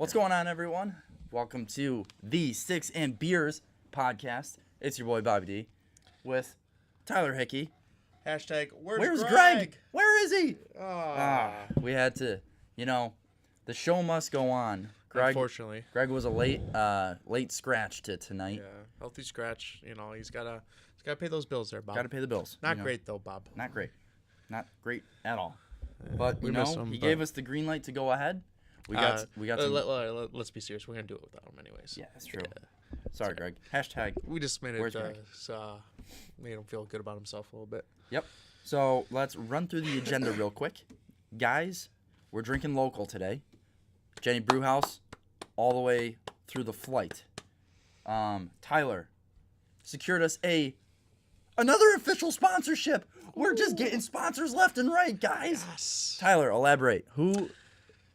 What's going on, everyone? Welcome to the Sticks and Beers podcast. It's your boy Bobby D with Tyler Hickey. Hashtag, where's Greg? Where is he? We had to, the show must go on. Unfortunately. Greg was a late scratch to tonight. Yeah, healthy scratch. He's gotta pay those bills there, Bob. Got to pay the bills. Not great though, Bob. Not great. Not great at all. But we miss him, he gave us the green light to go ahead. We got some... Let's be serious. We're gonna do it without him anyways. Yeah, that's true. Sorry, Greg. Hashtag. We just made Where's it. Made him feel good about himself a little bit. Yep. So let's run through the agenda real quick, guys. We're drinking local today. Jenny Brewhouse, all the way through the flight. Tyler secured us another official sponsorship. We're just getting sponsors left and right, guys. Yes. Tyler, elaborate. Who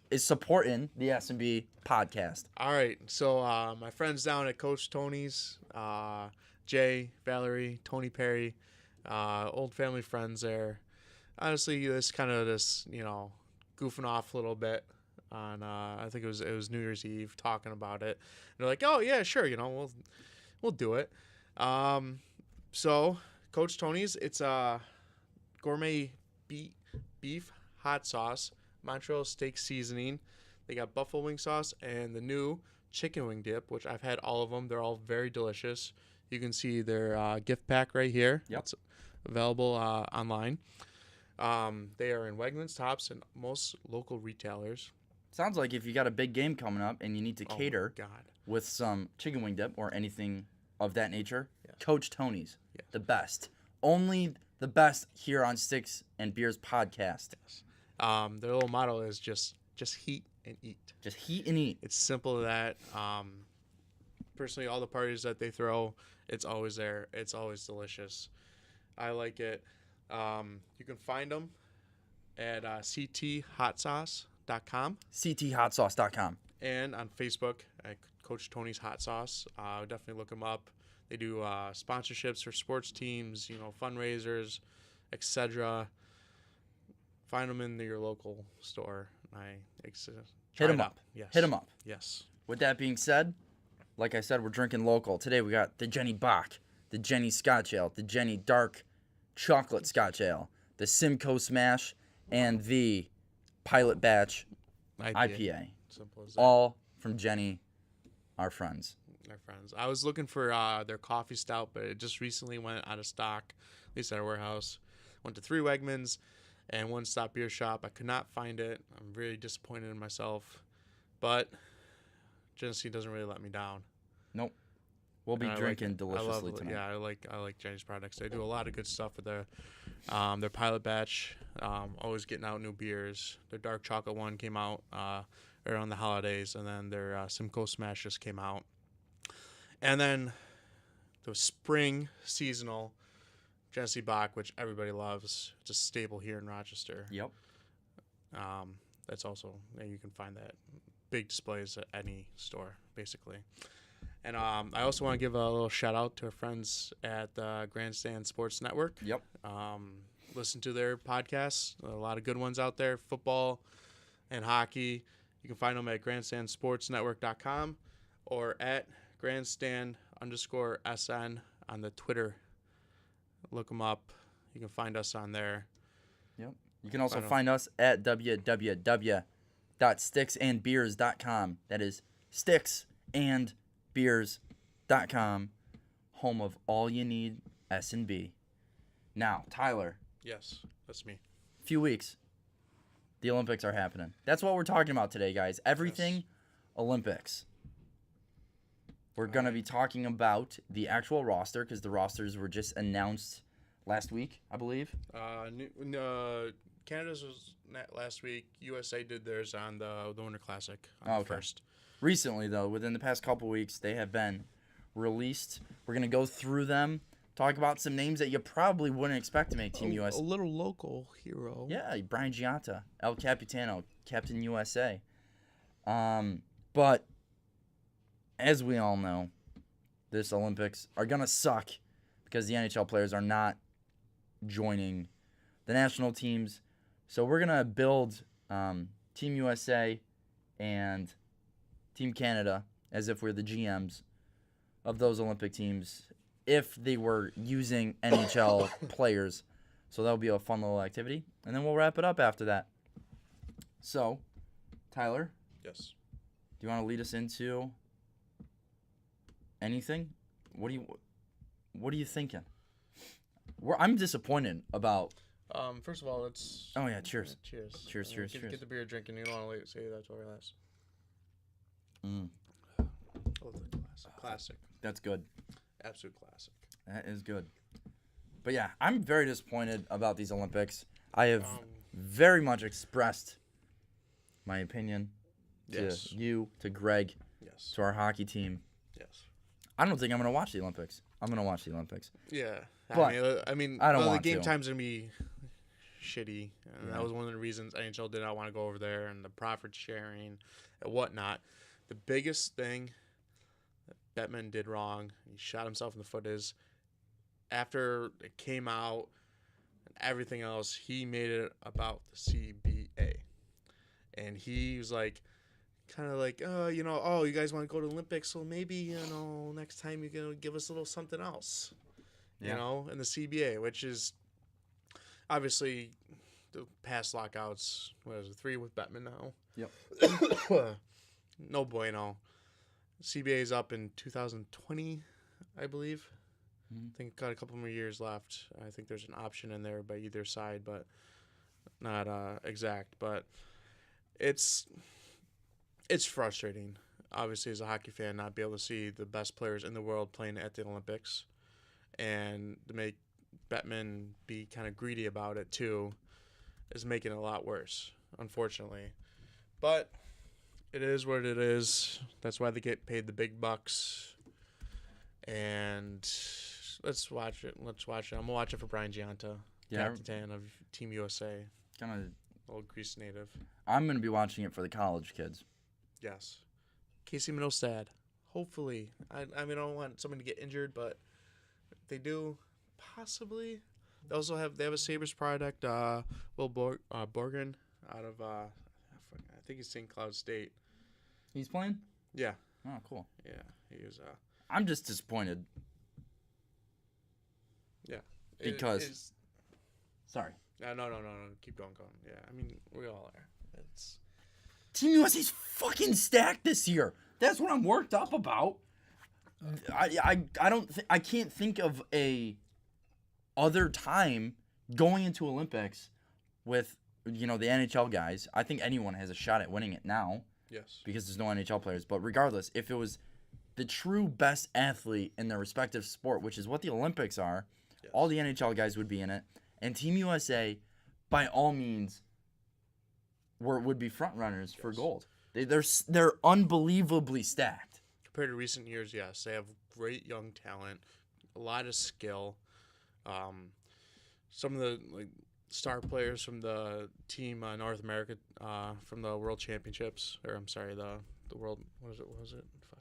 is supporting the S&B podcast? All right. So my friends down at Coach Tony's, Jay, Valerie, Tony Perry, old family friends there. Honestly, this goofing off a little bit on I think it was New Year's Eve, talking about it. And they're like, "Oh yeah, sure, we'll do it." So Coach Tony's, it's gourmet beef hot sauce, Montreal steak seasoning. They got buffalo wing sauce and the new chicken wing dip, which I've had all of them. They're all very delicious. You can see their gift pack right here. Yep. It's available online. They are in Wegmans, Tops, and most local retailers. Sounds like if you got a big game coming up and you need to cater with some chicken wing dip or anything of that nature, Coach Tony's, the best. Only the best here on Sticks and Beers podcast. Yes. Their little motto is just heat and eat. Just heat and eat. It's simple as that. Personally, all the parties that they throw, it's always there. It's always delicious. I like it. You can find them at cthotsauce.com. cthotsauce.com. And on Facebook at Coach Tony's Hot Sauce. Definitely look them up. They do sponsorships for sports teams, fundraisers, etc. Find them in your local store. Hit them up. Yes. Hit them up. Yes. With that being said, like I said, we're drinking local. Today we got the Jenny Bach, the Jenny Scotch Ale, the Jenny Dark Chocolate Scotch Ale, the Simcoe Smash, and the Pilot Batch IPA. Simple as that. All from Jenny, our friends. Our friends. I was looking for their coffee stout, but it just recently went out of stock, at least at our warehouse. Went to 3 Wegmans and one Stop Beer Shop. I could not find it. I'm really disappointed in myself. But Genesee doesn't really let me down. Nope. We'll be drinking deliciously tonight. Yeah, I like Jenny's products. They do a lot of good stuff with their Pilot Batch. Always getting out new beers. Their dark chocolate one came out around the holidays, and then their Simcoe Smash just came out. And then the spring seasonal Genesee Bach, which everybody loves. It's a staple here in Rochester. Yep. That's also, you can find that big displays at any store, basically. And I also want to give a little shout out to our friends at the Grandstand Sports Network. Yep. Listen to their podcasts. A lot of good ones out there. Football and hockey. You can find them at grandstandsportsnetwork.com or at grandstand_SN on the Twitter. Look them up. You can find us on there. Yep. You can also find us at www.sticksandbeers.com. That is sticksandbeers.com, home of all you need S&B. Now, Tyler. Yes, that's me. Few weeks. The Olympics are happening. That's what we're talking about today, guys. Everything Olympics. We're going to be talking about the actual roster because the rosters were just announced last week, I believe. Canada's was last week. USA did theirs on the Winter Classic on the first. Recently, though, within the past couple weeks, they have been released. We're going to go through them, talk about some names that you probably wouldn't expect to make Team USA. A little local hero. Yeah, Brian Giunta, El Capitano, Captain USA. But as we all know, this Olympics are going to suck because the NHL players are not joining the national teams. So we're going to build Team USA and Team Canada as if we're the GMs of those Olympic teams if they were using NHL players. So that'll be a fun little activity. And then we'll wrap it up after that. So, Tyler, Yes. do you want to lead us into anything? What are you thinking? I'm disappointed about. First of all, let's. Oh yeah, cheers. Cheers. Cheers, cheers, get, cheers. Get the beer drinking. You don't want to say that till last. Mm, Oh, the classic. that's good. Absolute classic. That is good. But yeah, I'm very disappointed about these Olympics. I have very much expressed my opinion to Yes. you, to Greg, Yes. to our hockey team. Yes. I don't think I'm going to watch the Olympics. I'm going to watch the Olympics. Yeah. But I mean, I don't the want game to. time's gonna be shitty, and Yeah. that was one of the reasons NHL did not want to go over there, and the profit sharing and whatnot. The biggest thing that Bettman did wrong, he shot himself in the foot, is after it came out and everything else, he made it about the CBA, and he was like, kind of like, you guys want to go to Olympics, so maybe next time you're gonna give us a little something else. Yeah. In the CBA, which is obviously the past lockouts. What is it, 3 with Bettman now? Yep. No bueno. CBA is up in 2020, I believe. Mhm. I think it got a couple more years left. I think there's an option in there by either side, but not exact. But it's frustrating, obviously, as a hockey fan, not be able to see the best players in the world playing at the Olympics. And to make Bettman be kind of greedy about it too is making it a lot worse, unfortunately. But it is what it is. That's why they get paid the big bucks. And let's watch it. I'm gonna watch it for Brian Giunta, Yeah. captain of Team USA, Kind old Greece native. of. I'm going to be watching it for the college kids. Yes. Casey Minostad. Hopefully. I mean, I don't want someone to get injured, but if they do, possibly. They have a Sabres product, Will Borgen, out of I think he's St. Cloud State. He's playing? Yeah. Oh, cool. Yeah. He was I'm just disappointed. yeah. Because- Sorry. No. Keep going. Yeah. I mean, we all are. It's Team USA's fucking stacked this year. That's what I'm worked up about. I can't think of a other time going into Olympics with the NHL guys. I think anyone has a shot at winning it now yes. because there's no NHL players. But regardless, if it was the true best athlete in their respective sport, which is what the Olympics are, Yes. all the NHL guys would be in it, and Team USA, by all means, would be front runners for Yes. gold. They're unbelievably stacked. Compared to recent years, yes, they have great young talent, a lot of skill. Some of the star players from the team North America from the World Championships, or I'm sorry, the World. What was it? Fuck.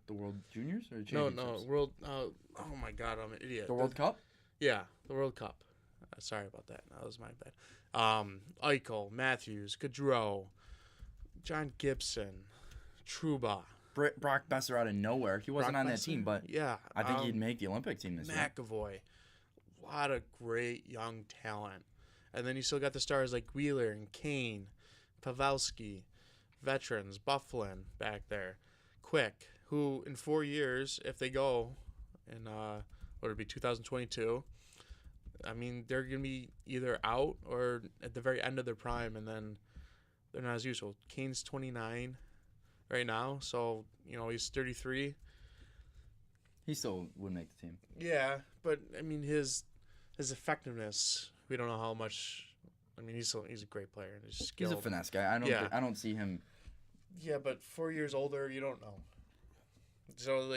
The World Juniors or No, Championships? World. Oh my God, I'm an idiot. The World Cup. Yeah, the World Cup. Sorry about that. That was my bad. Eichel, Matthews, Gaudreau, John Gibson, Trouba. Brock Besser out of nowhere. He wasn't Brock on that Besser? team, but Yeah, I think he'd make the Olympic team this year. McAvoy. A lot of great young talent. And then you still got the stars like Wheeler and Kane, Pavelski, veterans, Bufflin back there, Quick, who in 4 years, if they go in, what would it be, 2022, I mean, they're going to be either out or at the very end of their prime, and then they're not as useful. Kane's 29 right now, so, he's 33. He still would make the team. Yeah, but, I mean, his effectiveness, we don't know how much. I mean, he's a great player. He's skilled. He's a finesse guy. I don't see him. Yeah, but 4 years older, you don't know. So,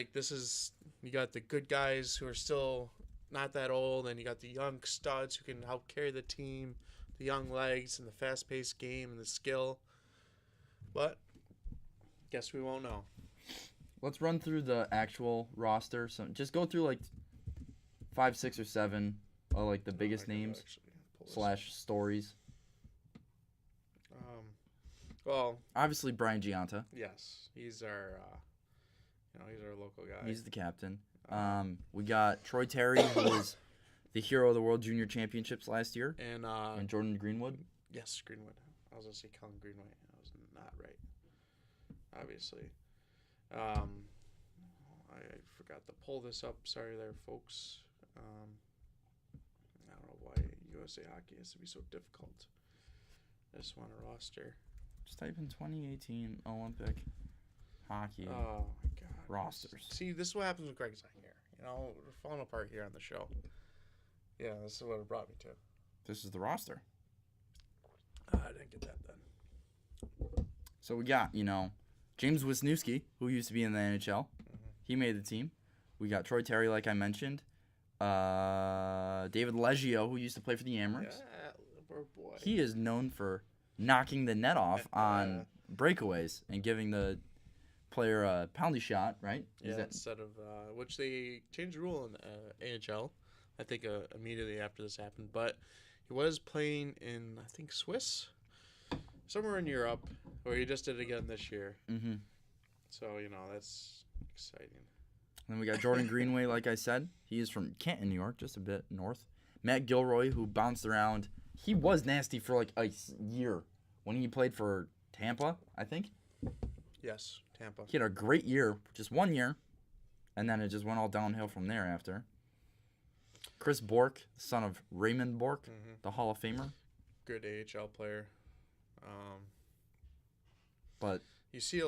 you got the good guys who are still not that old, and you got the young studs who can help carry the team, the young legs, and the fast-paced game and the skill. But, guess we won't know. Let's run through the actual roster. So just go through 5, 6, or 7 of the biggest names / stories. Well, Obviously, Brian Giunta. yes, he's our, he's our local guy. He's the captain. We got Troy Terry, who was the hero of the World Junior Championships last year, and Jordan Greenwood. yes, Greenwood. I was gonna say Colin Greenway. I was not right. Obviously, I forgot to pull this up. Sorry, there, folks. I don't know why USA Hockey has to be so difficult. I just want a roster. Just type in 2018 Olympic hockey Oh my god. rosters. See, this is what happens when Greg's not here. We're falling apart here on the show. Yeah, this is what it brought me to. This is the roster. I didn't get that then. So we got, James Wisniewski, who used to be in the NHL. He made the team. We got Troy Terry, like I mentioned. David Leggio, who used to play for the Amerks. Yeah, poor boy. He is known for knocking the net off on breakaways and giving the player a penalty shot, right? Yeah, instead of which they changed the rule in AHL, I think immediately after this happened. But he was playing in, I think, Swiss, somewhere in Europe, where he just did it again this year. Mm-hmm. So, that's exciting. Then we got Jordan Greenway, like I said. He is from Canton, New York, just a bit north. Matt Gilroy, who bounced around. He was nasty for like a year when he played for Tampa, I think. Yes, Tampa. He had a great year, just 1 year, and then it just went all downhill from there after. Chris Bork, son of Raymond Bork, the Hall of Famer. Good AHL player. But you see,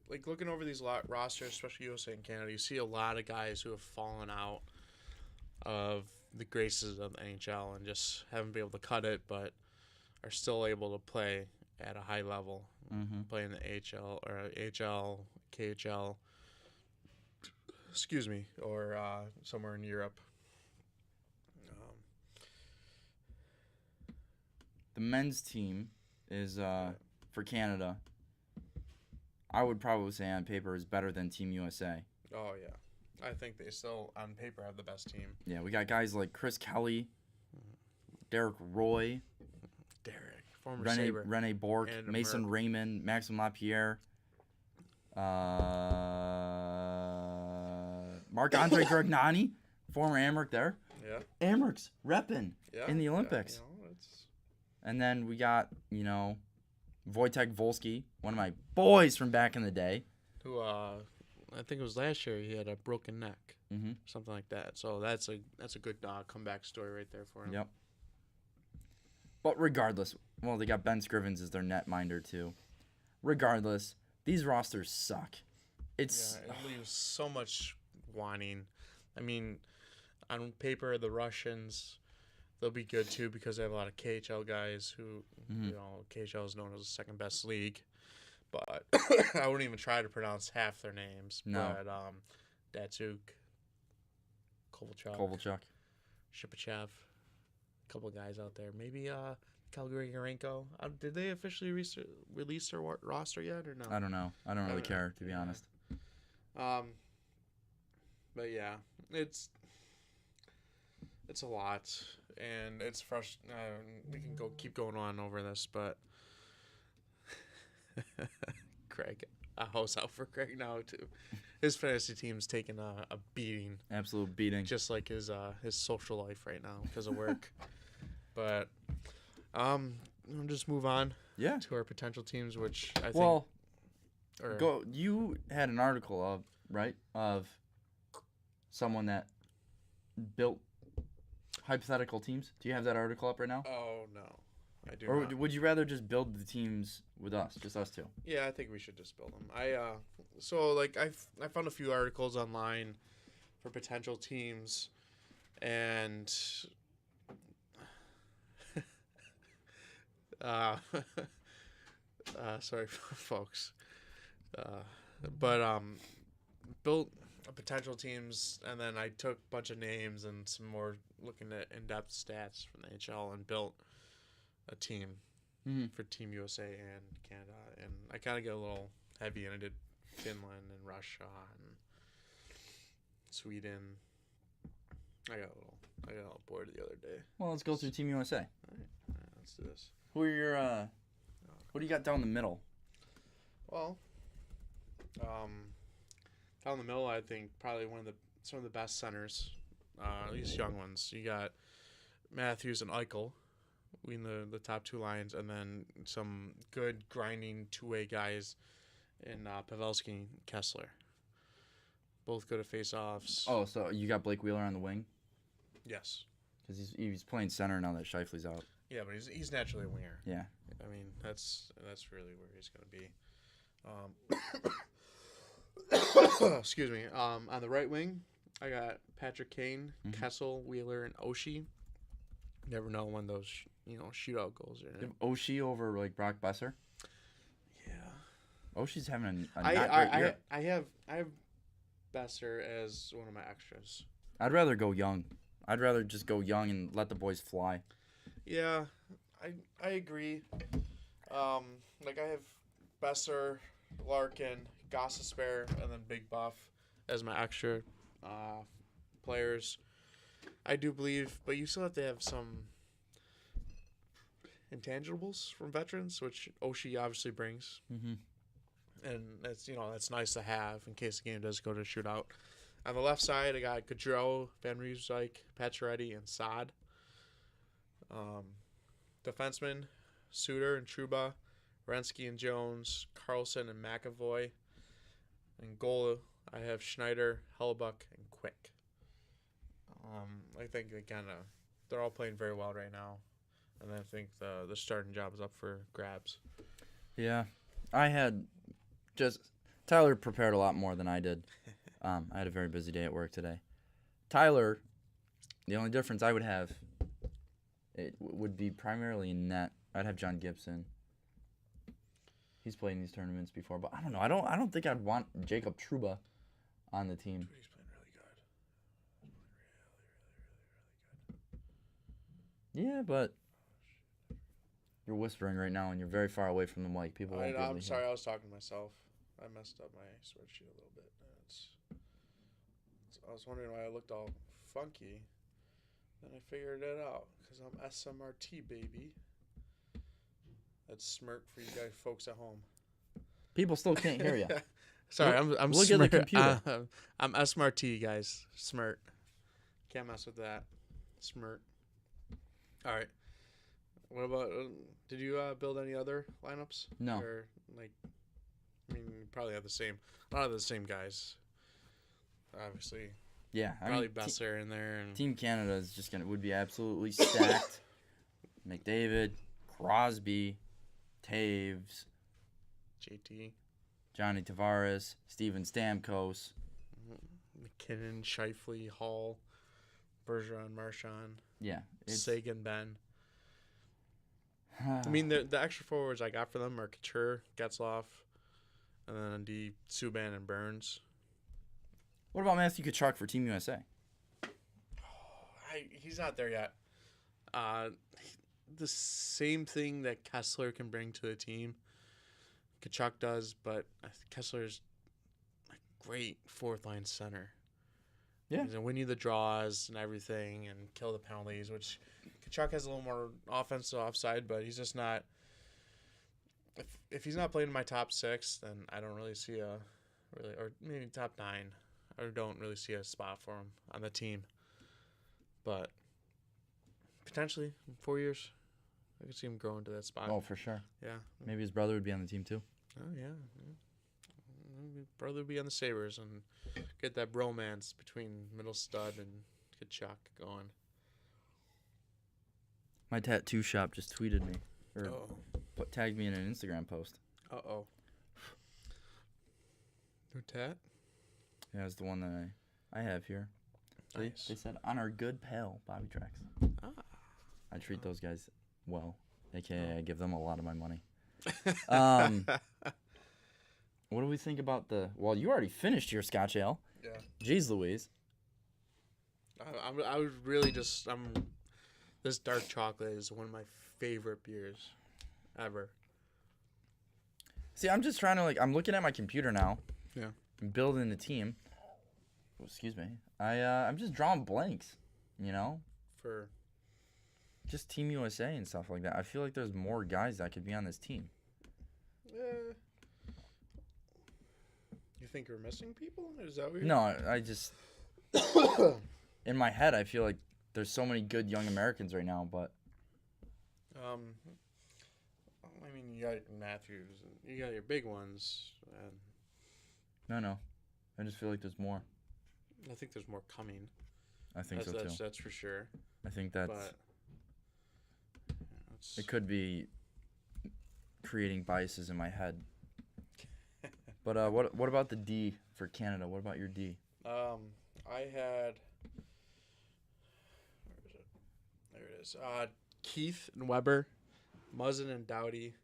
like looking over these rosters, especially USA and Canada, you see a lot of guys who have fallen out of the graces of the NHL and just haven't been able to cut it, but are still able to play at a high level, playing the AHL or AHL, KHL, or somewhere in Europe. the men's team is for Canada. I would probably say on paper is better than Team USA. Oh, yeah. I think they still, on paper, have the best team. Yeah, we got guys like Chris Kelly, Derek Roy, Former Sabre. Rene Bourque, Mason Raymond, Maxime Lapierre, Marc-Andre Grignani, former Amerks there. Yeah. Amerks repping in the Olympics. And then we got, Wojtek Wolski, one of my boys from back in the day. Who, I think it was last year, he had a broken neck, something like that. So that's a good comeback story right there for him. Yep. But regardless, well, they got Ben Scrivens as their netminder too. Regardless, these rosters suck. It leaves so much wanting. I mean, on paper, the Russians, they'll be good too because they have a lot of KHL guys who, KHL is known as the second best league. But I wouldn't even try to pronounce half their names. No. But Datsuk, Kovalchuk, Shipachev, a couple of guys out there. Maybe Calgary Yarenko. Did they officially release their roster yet or no? I don't know. I don't really care, to be honest. But yeah, it's a lot, and it's frustrating. We can keep going on over this, but Craig, a house out for Craig now too. His fantasy team's taking a beating, absolute beating, just like his social life right now because of work. But we'll just move on. Yeah. To our potential teams, which I think. You had an article of someone that built hypothetical teams. Do you have that article up right now? Oh no, I do. Or not. Would you rather just build the teams with us, just us two? Yeah, I think we should just build them. I found a few articles online for potential teams, and sorry folks, but built potential teams, and then I took a bunch of names and some more looking at in-depth stats from the NHL and built a team for Team USA and Canada. And I kind of get a little heavy, and I did Finland and Russia and Sweden. I got a little bored the other day. Well, let's go through Team USA. All right, let's do this. Who do you got down the middle? Well, down the middle, I think probably some of the best centers, at least young ones. You got Matthews and Eichel, in the top two lines, and then some good grinding two-way guys in Pavelski and Kessler. Both good at face-offs. Oh, so you got Blake Wheeler on the wing? Yes. Because he's playing center now that Scheifele's out. Yeah, but he's naturally a winger. Yeah. I mean, that's really where he's going to be. Excuse me. On the right wing, I got Patrick Kane, Kessel, Wheeler, and Oshie. Never know when those shootout goals are. You have Oshie over like Brock Besser. Yeah. Oshie's having a not great year. I have Besser as one of my extras. I'd rather go young. I'd rather just go young and let the boys fly. Yeah, I agree. I have Besser, Larkin, Gossespierre, and then Big Buff as my extra players. I do believe, but you still have to have some intangibles from veterans, which Oshie obviously brings. Mm-hmm. And that's nice to have in case the game does go to a shootout. On the left side, I got Gaudreau, Van Riemsdyk, Pacioretty, and Saad. Defensemen, Suter and Trouba, Renski and Jones, Carlson and McAvoy. And goal, I have Schneider, Hellebuck, and Quick. I think they're all playing very well right now, and I think the starting job is up for grabs. Yeah, Tyler prepared a lot more than I did. I had a very busy day at work today. Tyler, the only difference I would have, would be primarily in net. I'd have John Gibson. He's played in these tournaments before, but I don't know. I don't think I'd want Jacob Trouba on the team. He's playing really good. Yeah, but you're whispering right now, and you're very far away from the mic. People won't be able to I'm hear. sorry, I was talking to myself. I messed up my spreadsheet a little bit. I was wondering why I looked all funky. Then I figured it out because I'm SMRT, baby. That's smirk for you guys, folks at home. People still can't hear you. Sorry, I'm look at the computer. I'm SMRT, guys. Smirk. Can't mess with that. Smirk. All right. What about? Did you build any other lineups? No. Or you probably have the same. A lot of the same guys. Obviously. Yeah, Probably Besser in there. And Team Canada is would be absolutely stacked. McDavid, Crosby, Taves, JT, Johnny Tavares, Steven Stamkos, McKinnon, Scheifele, Hall, Bergeron, Marchand. Yeah, Sagan, Ben. The extra forwards I got for them are Couture, Getzlaf, and then on D, Subban and Burns. What about Matthew Tkachuk for Team USA? He's not there yet. The same thing that Kessler can bring to the team, Tkachuk does, but Kessler's a great fourth-line center. Yeah. He's going to win you the draws and everything and kill the penalties, which Tkachuk has a little more offensive offside, but he's just not – if he's not playing in my top six, then I don't really see or maybe top nine. I don't really see a spot for him on the team. But potentially in 4 years, I could see him grow into that spot. Oh, for sure. Yeah. Maybe his brother would be on the team too. Oh, yeah. His brother would be on the Sabres and get that bromance between Middle Stud and Tkachuk going. My tattoo shop just tweeted me or tagged me in an Instagram post. Uh-oh. New tat? Yeah, it's the one that I have here. Nice. They said, on our good pal, Bobby Trax. I treat those guys well, a.k.a. I give them a lot of my money. What do we think about well, you already finished your Scotch Ale. Yeah. Jeez Louise. I was really this dark chocolate is one of my favorite beers ever. See, I'm just trying to, I'm looking at my computer now. Yeah. I'm building a team. Oh, excuse me. I'm just drawing blanks, For just Team USA and stuff like that. I feel like there's more guys that could be on this team. think we're missing people? Is that weird? No, I just in my head I feel like there's so many good young Americans right now, but I mean, you got Matthews, and you got your big ones, and no, I just feel like there's more. I think there's more coming. I think so too. That's for sure. I think that's. But It could be creating biases in my head. But what about the D for Canada? What about your D? I had. Where is it? There it is. Keith and Weber, Muzzin and Doughty,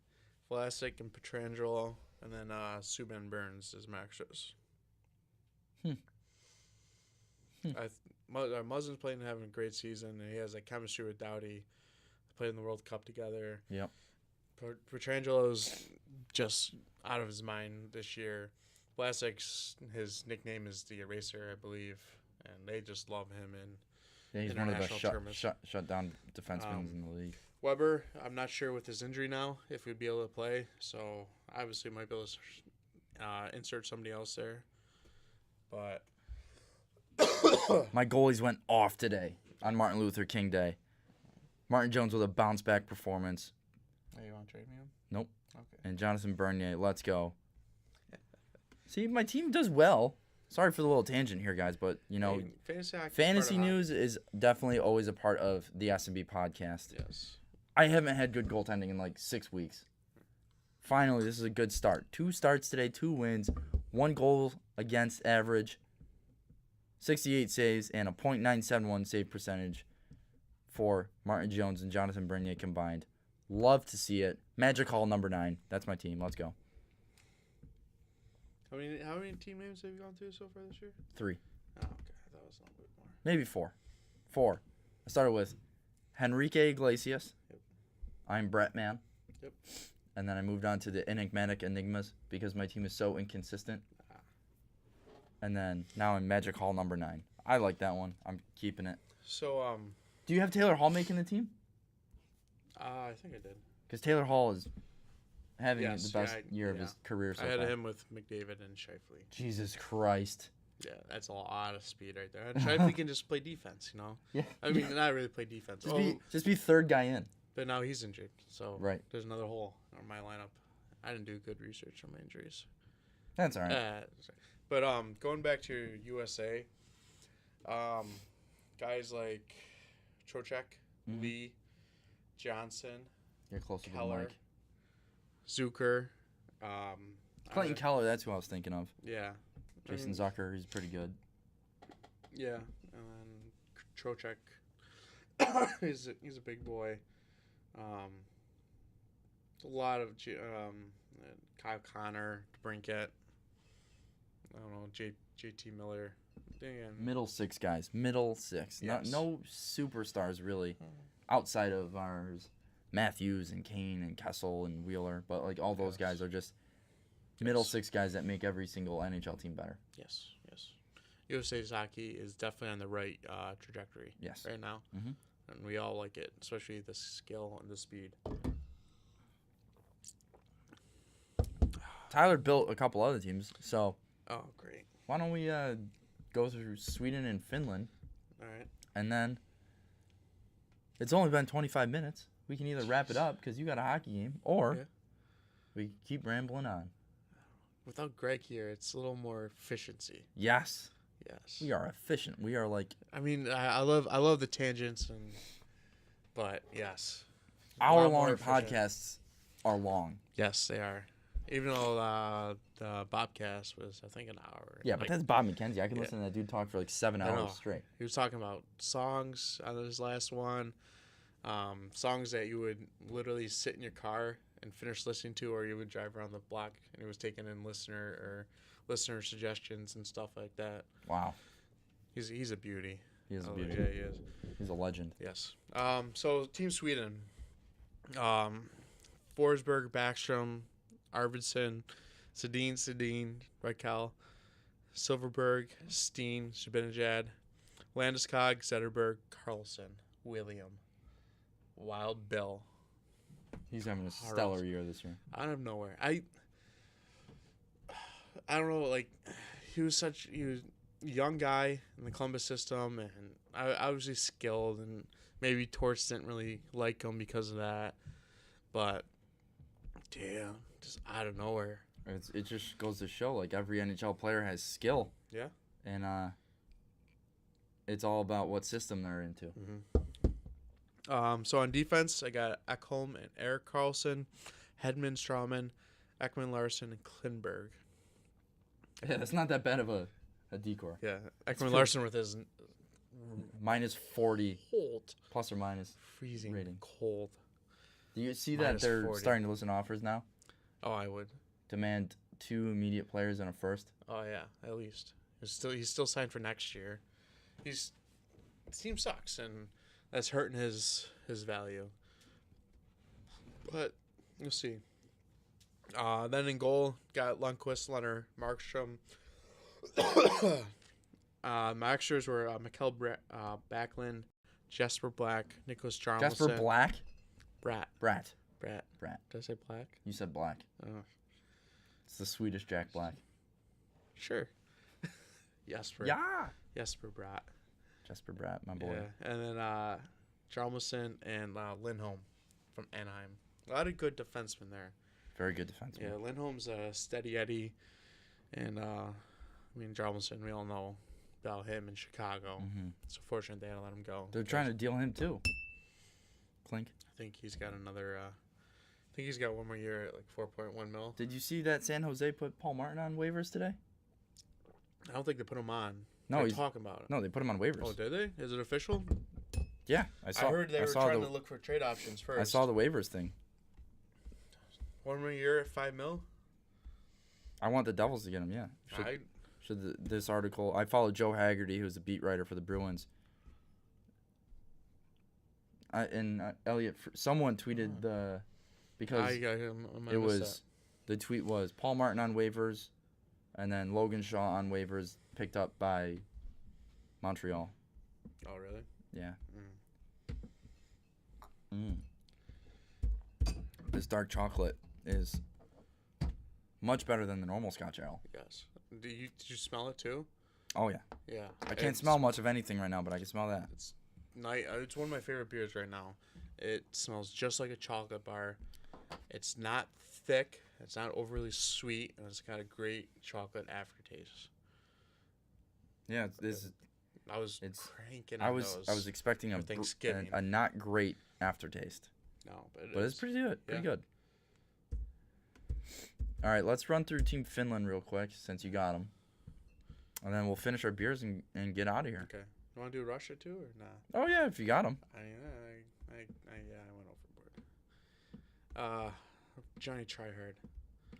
Vlasic and Pietrangelo, and then Subban Burns is my extras. Muzzin's playing and having a great season, and he has like chemistry with Doughty. They played in the World Cup together. Yep. Pietrangelo's just out of his mind this year. Vlasic's, his nickname is the Eraser, I believe, and they just love him. And yeah, he's one of the tournaments. shut down defensemen in the league. Weber, I'm not sure with his injury now if we'd be able to play, so obviously might be able to insert somebody else there. But my goalies went off today on Martin Luther King Day. Martin Jones with a bounce back performance. Hey, you want to trade me him? Nope. Okay. And Jonathan Bernier, let's go. See, my team does well. Sorry for the little tangent here, guys, but fantasy news is definitely always a part of the S&B podcast. Yes. I haven't had good goaltending in like 6 weeks. Finally, this is a good start. 2 starts today, 2 wins, 1 goal against average, 68 saves, and a .971 save percentage for Martin Jones and Jonathan Bernier combined. Love to see it. Magic Hall number 9. That's my team. Let's go. How many team names have you gone through so far this year? 3. Oh, okay. That was a little bit more. Maybe 4. 4. I started with Henrique Iglesias. Yep. I'm Brett Man. Yep. And then I moved on to the Enigmatic Enigmas because my team is so inconsistent. And then now I'm Magic Hall number 9. I like that one. I'm keeping it. So, do you have Taylor Hall making the team? I think I did. Because Taylor Hall is having the best year of yeah. his career so I had far. him with McDavid and Scheifele. Jesus Christ. Yeah, that's a lot of speed right there. And Scheifele can just play defense, you know? Yeah. I mean, not really play defense. Just be third guy in. But now he's injured, so right. There's another hole in my lineup. I didn't do good research on my injuries. That's all right. But going back to USA, guys like Trocheck, Lee, Johnson, you're closer to Keller, Mike. Zucker, Clayton Keller, that's who I was thinking of. Yeah. Jason Zucker, he's pretty good. Yeah, and then Trocheck, he's a big boy. A lot of Kyle Connor, DeBrincat. I don't know, JT Miller. Middle 6 guys. Middle 6. Yes. No superstars really outside of ours. Matthews and Kane and Kessel and Wheeler. But like all those guys are just middle 6 guys that make every single NHL team better. Yes. USA's hockey is definitely on the right trajectory right now. Mm-hmm. And we all like it, especially the skill and the speed. Tyler built a couple other teams, so oh, great. Why don't we go through Sweden and Finland? All right. And then it's only been 25 minutes. We can either wrap it up because you got a hockey game, or we keep rambling on. Without Greg here, it's a little more efficiency. Yes. Yes. We are efficient. We are like. I mean, I love the tangents but yes. Hour-long podcasts are long. Yes, they are. Even though the Bobcast was, I think, an hour. Yeah, but that's Bob McKenzie. I can listen to that dude talk for like 7 hours straight. He was talking about songs on his last one, songs that you would literally sit in your car and finish listening to, or you would drive around the block, and he was taking in listener suggestions and stuff like that. Wow. He's a beauty. He is a beauty. Yeah, he is. He's a legend. Yes. So Team Sweden, Forsberg, Backstrom, Arvidsson, Sedin, Raquel, Silverberg, Steen, Zibanejad, Landeskog, Zetterberg, Carlson, William, Wild Bill. He's having a stellar year this year. Out of nowhere. I don't know, like, he was a young guy in the Columbus system, and obviously skilled, and maybe Torts didn't really like him because of that. But damn, just out of nowhere. It just goes to show, like, every NHL player has skill. Yeah. And it's all about what system they're into. Mm-hmm. So on defense, I got Ekholm and Eric Carlson, Hedman, Strawman, Ekman, Larson, and Klinberg. Yeah, that's not that bad of a decor. Yeah, Ekman Larson with his minus 40 cold, plus or minus freezing rating. Cold. Do you see that they're 40. starting to listen to offers now? Oh, I would Demand 2 immediate players and a first. Oh yeah, at least he's still signed for next year. His team sucks, and that's hurting his value. But we'll see. Then in goal, got Lundqvist, Leonard, Markstrom. My extras were Mikkel Backlund, Jesper Black, Nicholas Jarmelson. Jesper Black? Brat. Brat. Did I say Black? You said Black. Oh. It's the Swedish Jack Black. Sure. Jesper. Yeah. Jesper Brat. Jesper Brat, my boy. Yeah, and then Jarmelson and Lindholm from Anaheim. A lot of good defensemen there. Very good defenseman. Yeah, Lindholm's a steady Eddie, and Jarmelson, we all know about him in Chicago. Mm-hmm. It's unfortunate they had to let him go. They're trying to deal him too. Clink. I think he's got another. I think he's got one more year at like 4.1 mil. Did you see that San Jose put Paul Martin on waivers today? I don't think they put him on. No, They're he's talking about it. No, they put him on waivers. Oh, did they? Is it official? Yeah, I heard they were trying to look for trade options first. I saw the waivers thing. 1 more year at 5 mil. I want the Devils to get him. Yeah. This article? I follow Joe Haggerty, who's a beat writer for the Bruins. Elliot, someone tweeted because the tweet was Paul Martin on waivers, and then Logan Shaw on waivers picked up by Montreal. Oh, really? Yeah. This dark chocolate is much better than the normal Scotch Ale. Yes. Did you smell it too? Oh yeah. Yeah. I can't smell much of anything right now, but I can smell that. It's It's one of my favorite beers right now. It smells just like a chocolate bar. It's not thick. It's not overly sweet, and it's got a great chocolate aftertaste. Yeah, I was cranking. I was expecting a not great aftertaste. No, but it's pretty good. Pretty good. All right, let's run through Team Finland real quick since you got them, and then we'll finish our beers and get out of here. Okay. You want to do Russia too or nah? Oh yeah, if you got them. I went overboard. Johnny Tryhard.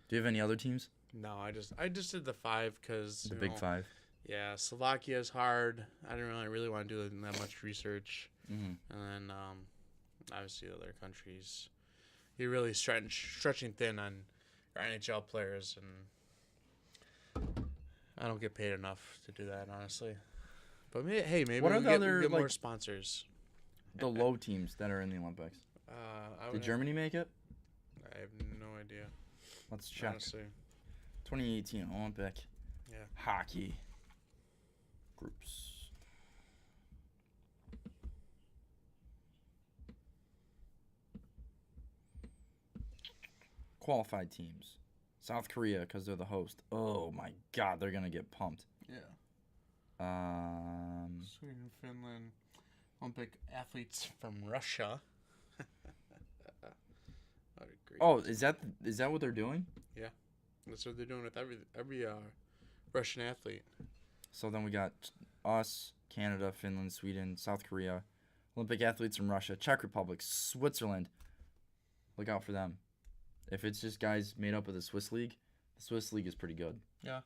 Do you have any other teams? No, I just did the 5 because the big 5. Yeah, Slovakia is hard. I didn't really want to do that much research, and then obviously other countries. You're really stretching thin on your NHL players, and I don't get paid enough to do that, honestly. But maybe what are we the other get more sponsors. The low teams that are in the Olympics. Did Germany make it? I have no idea. Let's check. Honestly. 2018 Olympic. Yeah. Hockey groups. Qualified teams. South Korea because they're the host. Oh my God, they're gonna get pumped. Yeah. Sweden, Finland, Olympic athletes from Russia. Oh, is that what they're doing? Yeah, that's what they're doing with every Russian athlete. So then we got us, Canada, Finland, Sweden, South Korea, Olympic athletes from Russia, Czech Republic, Switzerland. Look out for them. If it's just guys made up of the Swiss League is pretty good. Yeah.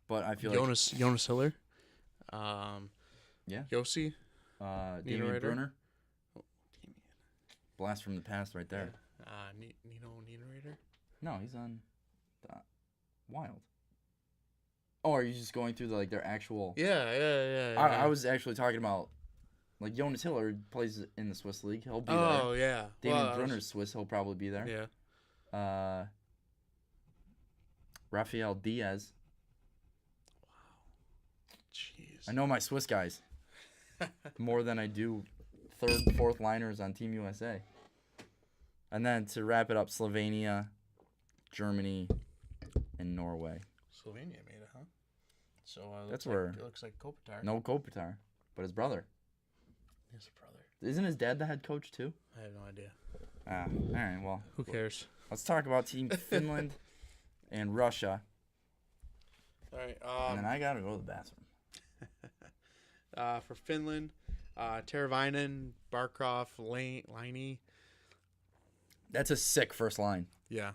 But I feel Jonas Hiller. Yeah. Yossi. Damian Brunner. Oh, Damian. Blast from the past right there. Yeah. Nino Niederreiter? No, he's on Wild. Oh, are you just going through their actual... Yeah. I was actually talking about, Jonas Hiller plays in the Swiss League. He'll be there. Oh, yeah. Damian Brunner's Swiss. He'll probably be there. Yeah. Rafael Diaz. I know my Swiss guys more than I do third, fourth liners on Team USA. And then to wrap it up, Slovenia, Germany, and Norway. Slovenia made it, huh? So That's where it looks like Kopitar. no Kopitar, but his brother. His brother. Isn't his dad the head coach too? I have no idea. All right. Well, Who cares? let's talk about Team Finland and Russia. All right. And then I gotta go to the bathroom. For Finland, Teravainen, Barkov, Laine. That's a sick first line. Yeah,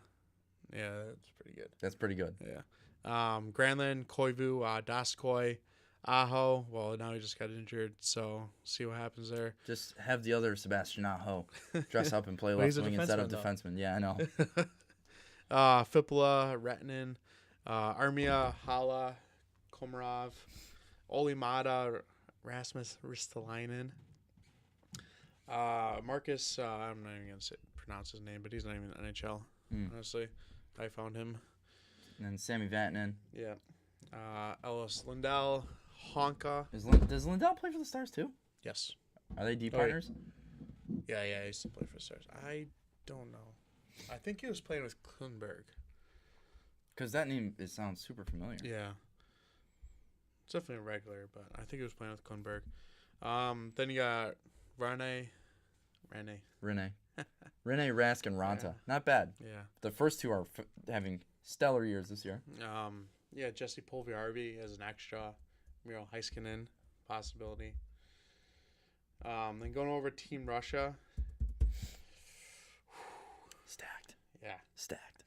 that's pretty good. That's pretty good. Yeah. Granlund, Koivu, Daskoi, Aho. Well, now he just got injured, so see what happens there. Just have the other Sebastian Aho dress up and play Well, left he's a wing instead of defenseman, defenseman. Yeah, I know. Fipula, Retinen, Armia, Hala, Komarov, Olimata, Rasmus Ristolainen. Marcus, I'm not even going to pronounce his name, but he's not even in the NHL, honestly. I found him. And then Sammy Vatanen. Yeah. Ellis Lindell, Honka. Does Lindell play for the Stars too? Yes. Are they D Oh, partners? Yeah, he used to play for the Stars. I don't know. I think he was playing with Klunberg. Because that name, it sounds super familiar. Yeah. It's definitely a regular, but I think he was playing with Klunberg. Then you got Rene. Rene, Rask, and Ranta. Yeah. Not bad. Yeah. The first two are having stellar years this year. Yeah, Jesse Puljujarvi as an extra. Miro Heiskanen, possibility. Then going over Team Russia. Stacked. Yeah. Stacked.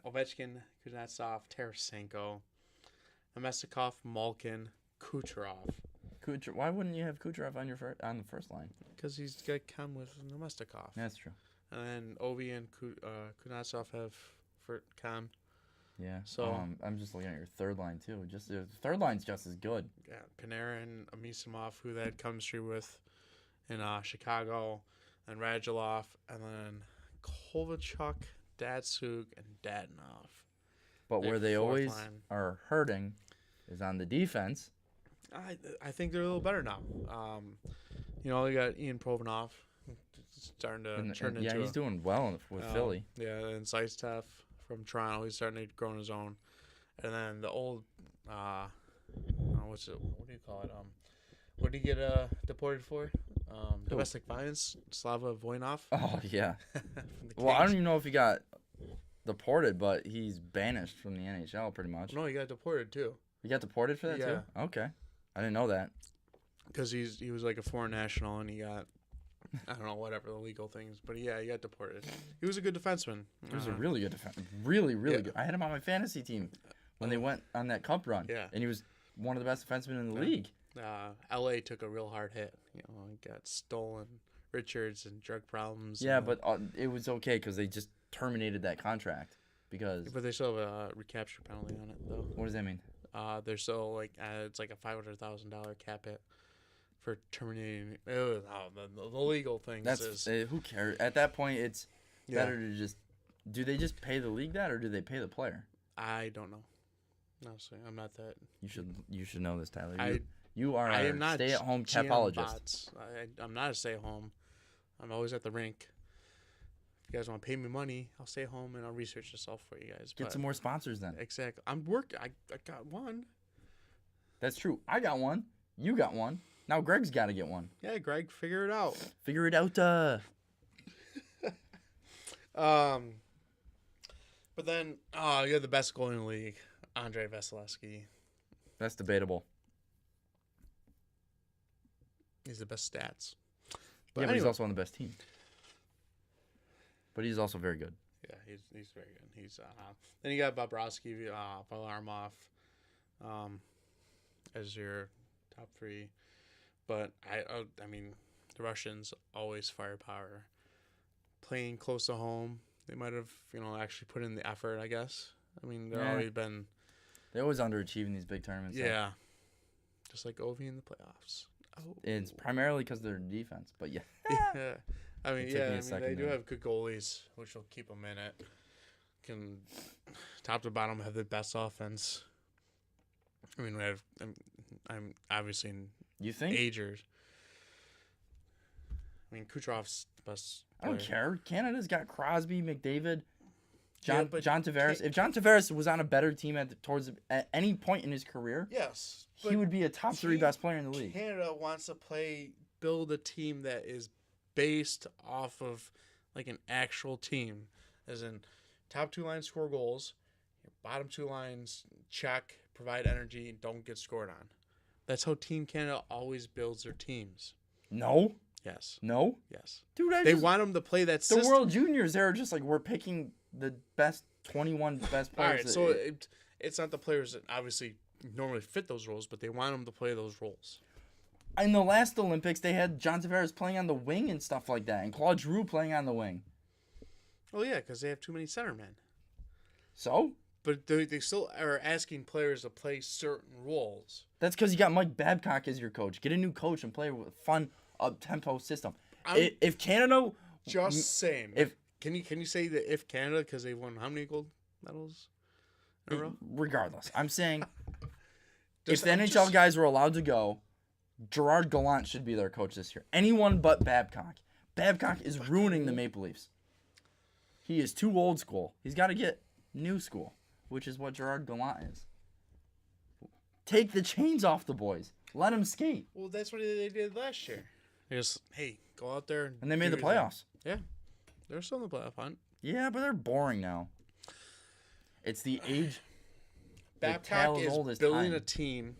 Ovechkin, Kuznetsov, Tarasenko, Nemestikov, Malkin, Kucherov. Why wouldn't you have Kucherov on on the first line? Because he's got to come with Nemestikov. That's true. And then Ovi and Kuznetsov have for Cam. Yeah. So I'm just looking at your third line too. Just the third line's just as good. Yeah, Panarin, Amisimov, who they had chemistry with in Chicago, and Radulov, and then Kovalchuk, Datsuk, and Dadonov. But Their where they fourth always line. are hurting is on the defense. I think they're a little better now. You got Ian Provenov starting to turn into. Yeah, he's doing well with Philly. Yeah, and Seisteff from Toronto, he's starting to grow on his own. And then the old, what do you call it? What did he get deported for? Domestic violence. Slava Voinov. Oh yeah. From the Well, I don't Kings. even know if he got deported, but he's banished from the NHL pretty much. No, he got deported too. He got deported for that too? Yeah. Okay. I didn't know that. Because he was like a foreign national, and he got, I don't know, whatever the legal things. But yeah, he got deported. He was a good defenseman. He was a really good defense. Really, really Yeah. good. I had him on my fantasy team when they went on that cup run. Yeah. And he was one of the best defensemen in the Yeah. league. L.A. took a real hard hit. He got stolen, Richards, and drug problems. Yeah, and, but it was okay because they just terminated that contract. Because But they still have a recapture penalty on it, though. what does that mean? They're still it's like a $500,000 cap hit for terminating. The legal things. That's who cares? At that point, it's better to just. Do they just pay the league that, or do they pay the player? I don't know. Honestly, I'm not that. You should know this, Tyler. I You are I a am not stay-at-home GM capologist. bots. I'm not a stay-at-home. I'm always at the rink. If you guys want to pay me money, I'll stay home and I'll research this all for you guys. Get some more sponsors then. Exactly. I'm working. I got one. That's true. I got one. You got one. Now Greg's got to get one. Yeah, Greg, figure it out. Figure it out. But then, you have the best goalie in the league, Andrei Vasilevsky. That's debatable. He's the best stats. But he's also on the best team. But he's also very good. Yeah, he's very good. He's then you got Bobrovsky, Varlamov, as your top three. But I mean, the Russians always firepower. Playing close to home, they might have actually put in the effort. I guess. I mean, they're always been. They always underachieve in these big tournaments. Yeah, just like Ovi in the playoffs. Oh. It's primarily because of their defense, but yeah. Yeah. I mean, they do have good goalies, which will keep them in it. Can top to bottom have the best offense. I mean, I'm obviously in You think? agers. I mean, Kucherov's the best I don't player. care. Canada's got Crosby, McDavid, Yeah, but John Tavares. If John Tavares was on a better team at any point in his career, Yes, he would be a top 3 best player in the league. Canada wants to build a team that is based off of like an actual team, as in top 2 lines score goals, your bottom 2 lines check, provide energy, and don't get scored on. That's how Team Canada always builds their teams. No. Yes. No. Yes. Dude, They want them to play that the system. World Juniors. They're just like, we're picking the best 21 best All players. right, so it's not the players that obviously normally fit those roles, but they want them to play those roles. In the last Olympics, they had John Tavares playing on the wing and stuff like that, and Claude Giroux playing on the wing. Oh yeah, because they have too many centermen. So? But they still are asking players to play certain roles. That's because you got Mike Babcock as your coach. Get a new coach and play with a fun, up-tempo system. If Canada... Just saying. Can you say that if Canada, because they won how many gold medals in a row? Regardless. I'm saying if the NHL guys were allowed to go, Gerard Gallant should be their coach this year. Anyone but Babcock. Babcock is ruining the Maple Leafs. He is too old school. He's got to get new school, which is what Gerard Gallant is. Take the chains off the boys. Let them skate. Well, that's what they did last year. They just, hey, go out there. And they made the playoffs. Yeah. They're still in the playoff hunt. Yeah, but they're boring now. It's the age. Babcock is building a team.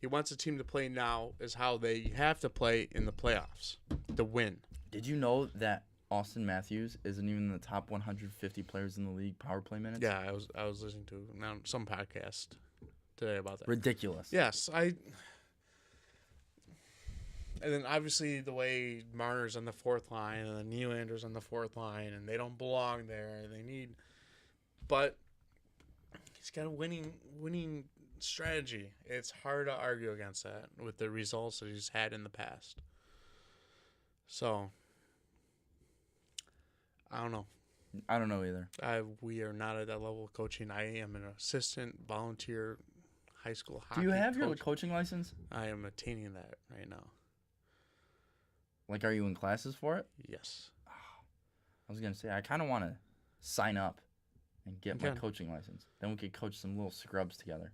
He wants a team to play now is how they have to play in the playoffs to win. Did you know that Austin Matthews isn't even in the top 150 players in the league power play minutes? Yeah, I was listening to some podcast today about that. Ridiculous. Yes, and then obviously the way Marner's on the 4th line and the Nylander's on the 4th line and they don't belong there. But he's got a winning strategy. It's hard to argue against that with the results that he's had in the past. So I don't know. I don't know either. We are not at that level of coaching. I am an assistant volunteer high school hockey Do you have coach. your coaching license? I am attaining that right now. Like, are you in classes for it? Yes. I was going to say, I kind of want to sign up and get my Okay. coaching license. Then we could coach some little scrubs together.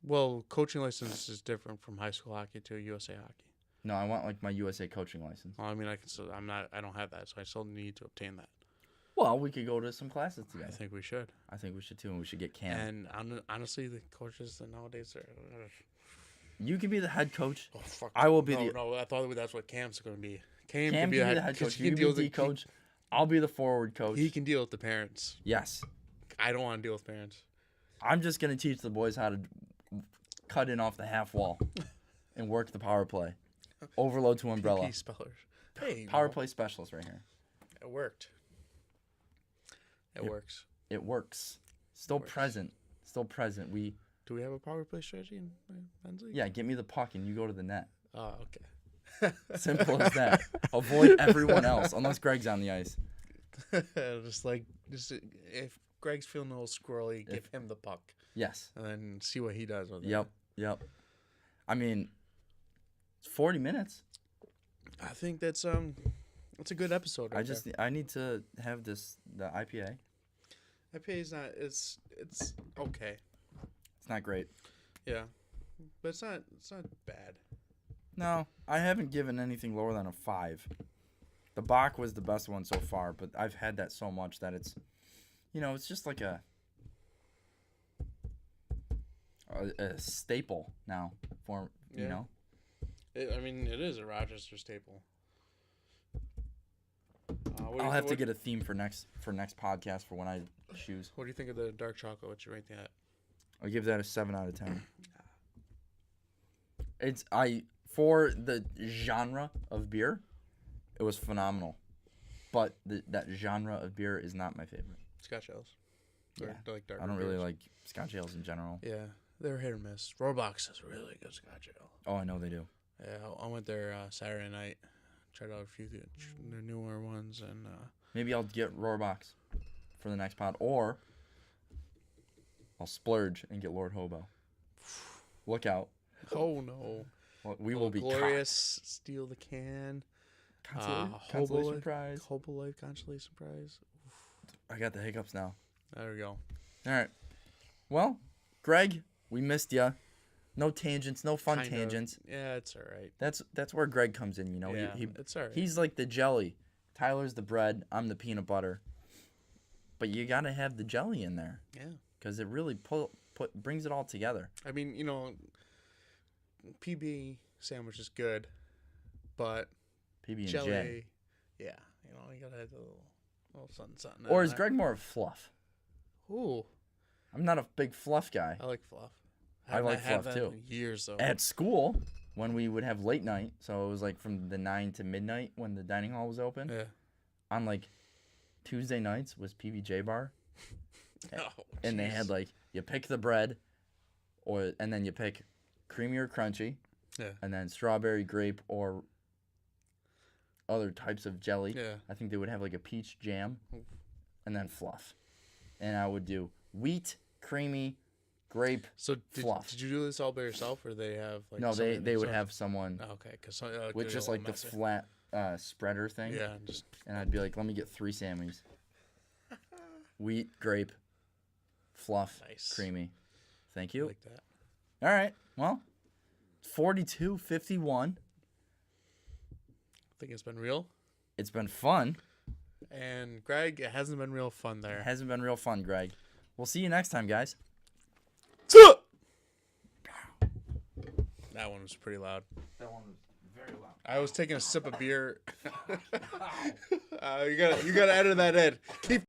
Well, coaching license is different from high school hockey to USA hockey. No, I want, like, my USA coaching license. Well, I mean, I don't have that, so I still need to obtain that. Well, we could go to some classes I together. think we should. I think we should, too, and we should get Cam. And honestly, the coaches that nowadays are. You can be the head coach. Oh, fuck. I will be No, I thought that's what Cam's going to be. Cam can be the head coach. You can be the coach. I'll be the forward coach. He can deal with the parents. Yes. I don't want to deal with parents. I'm just going to teach the boys how to cut in off the half wall and work the power play. Overload to umbrella. PP spellers. Hey, Power play specialist right here. It worked. It works. It works. Still present. Still present. Do we have a power play strategy in men's league? Yeah, get me the puck and you go to the net. Oh, okay. Simple as that. Avoid everyone else unless Greg's on the ice. just if Greg's feeling a little squirrely, give him the puck. Yes. And then see what he does with it. Yep. I mean, it's 40 minutes. I think that's a good episode. I need to have the IPA. IPA is not. It's okay. It's not great. Yeah, but it's not bad. No, I haven't given anything lower than a 5. The Bach was the best one so far, but I've had that so much that it's, it's just like a staple now for, you know. It is a Rochester staple. I'll have to get a theme for next podcast for when I choose. What do you think of the dark chocolate? What you rate that? I'll give that a 7 out of 10. For the genre of beer, it was phenomenal. But that genre of beer is not my favorite. Scotch ales. Yeah. Like dark. I don't really like Scotch ales in general. Yeah, they're hit or miss. Rohrbox is really good Scotch ale. Oh, I know they do. Yeah, I went there Saturday night. Tried out a few of the newer ones, and maybe I'll get Rohrbox for the next pod, or I'll splurge and get Lord Hobo. Look out. Oh no. Well, we will be glorious. Steal the can. Consolation prize. Hobo Life consolation prize. I got the hiccups now. There we go. All right. Well, Greg, we missed you. No tangents, no fun Kind of. tangents. Yeah, it's all right. That's where Greg comes in. You know, Yeah, it's all right. He's like the jelly. Tyler's the bread. I'm the peanut butter. But you gotta have the jelly in there. Yeah. Because it really brings it all together. I mean, you know, PB sandwich is good, but PB and jelly, J. yeah, you know, you gotta have a little something. Or is Greg more of fluff? Ooh, I'm not a big fluff guy. I like fluff. I like fluff that too. in years though. At school, when we would have late night, so it was like from the 9 to midnight when the dining hall was open. Yeah. On like Tuesday nights was PBJ bar. Oh, and they had like you pick the bread, and then you pick creamy or crunchy. Yeah. And then strawberry, grape, or other types of jelly. Yeah. I think they would have like a peach jam, and then fluff. And I would do wheat, creamy, grape, So fluff. did you do this all by yourself, or they have like? No, somebody they would that- have someone Okay, because with just like the flat spreader thing. Yeah, and just And I'd be like, let me get 3 Sammys. Wheat, grape, fluff, Nice. creamy. Thank you. like that. All right. Well, 42-51. I think it's been real. It's been fun. And Greg, it hasn't been real fun It there. hasn't been real fun, Greg. We'll see you next time, guys. That one was pretty loud. That one was very loud. I was taking a sip of beer. You gotta edit that in. Keep